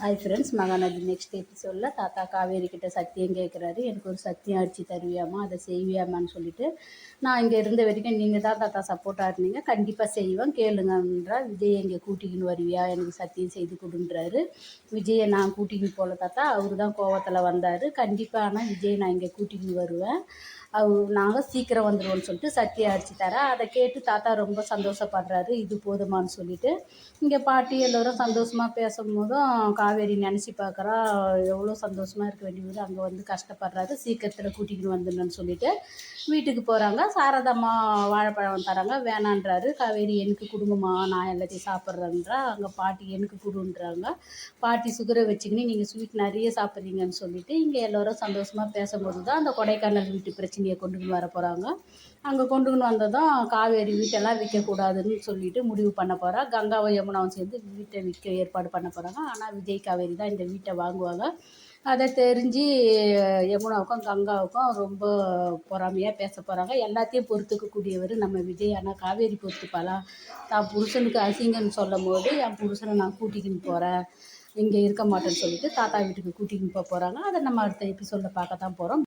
Hi friends, Mahanadi next எபிசோடில் தாத்தா காவேரி கிட்ட சத்தியம் கேட்குறாரு. எனக்கு ஒரு சத்தியம் அடித்து தருவியாமா, அதை செய்வியாமான்னு சொல்லிட்டு, நான் இங்கே இருந்த வரைக்கும் நீங்கள் தான் தாத்தா சப்போர்ட்டாக இருந்தீங்க, கண்டிப்பாக செய்வேன் கேளுங்கன்றா. விஜயை இங்கே கூட்டிக்கின்னு வருவியா, எனக்கு சத்தியம் செய்து கொடுன்றாரு. விஜயை நான் கூட்டிக்கின்னு போகல தாத்தா, அவர் தான் கோவத்தில் வந்தார். கண்டிப்பாக ஆனால் விஜயை நான் இங்கே கூட்டிக்கின்னு வருவேன், நாங்கள் சீக்கிரம் வந்துடுவோம்னு சொல்லிட்டு சத்தியம் அடிச்சு தரேன். அதை கேட்டு தாத்தா ரொம்ப சந்தோஷப்படுறாரு. இது போதுமான்னு சொல்லிட்டு இங்கே பாட்டி எல்லோரும் சந்தோஷமாக பேசும்போதும் காவேரி நினச்சி பார்க்குறா, எவ்வளோ சந்தோஷமாக இருக்க வேண்டியது, அங்கே வந்து கஷ்டப்படுறாரு, சீக்கிரத்தில் கூட்டிகிட்டு வந்துடணும்னு சொல்லிட்டு வீட்டுக்கு போகிறாங்க. சாரதாம்மா வாழைப்பழம் தராங்க, வேணான்றாரு. காவேரி எனக்கு கொடுங்கம்மா, நான் எல்லாத்தையும் சாப்பிட்றேன்றா. அங்கே பாட்டி எனக்கு கொடுன்றாங்க. பாட்டி சுகரை வச்சுக்கின்னு நீங்கள் ஸ்வீட் நிறைய சாப்பிட்றீங்கன்னு சொல்லிட்டு இங்கே எல்லோரும் சந்தோஷமாக பேசும்போது தான் அந்த கொடைக்கானல் வீட்டு பிரச்சனையை கொண்டுக்கின்னு வர போகிறாங்க. அங்கே கொண்டுக்கின்னு வந்ததும் காவேரி வீட்டெல்லாம் விற்கக்கூடாதுன்னு சொல்லிட்டு முடிவு பண்ண போகிறா. கங்காவும் யமுனாவும் சேர்ந்து வீட்டை விற்க ஏற்பாடு பண்ண போகிறாங்க. ஆனால் விஜய் காவேரி தான் இந்த வீட்டை வாங்குவாங்க. அதை தெரிஞ்சு யமுனாவுக்கும் கங்காவுக்கும் ரொம்ப பொறாமையாக பேச போகிறாங்க. எல்லாத்தையும் பொறுத்துக்கக்கூடியவர் நம்ம விஜய். ஆனால் காவேரி பொறுத்துப்பாளா? தான் புருஷனுக்கு அசிங்கன்னு சொல்லும் போது என் புருஷனை நான் கூட்டிக்கின்னு போகிறேன், இங்கே இருக்க மாட்டேன்னு சொல்லிட்டு தாத்தா வீட்டுக்கு கூட்டிக்கின்னு போகிறாங்க. அதை நம்ம அடுத்த எபிசோடில் பார்க்க தான் போகிறோம்.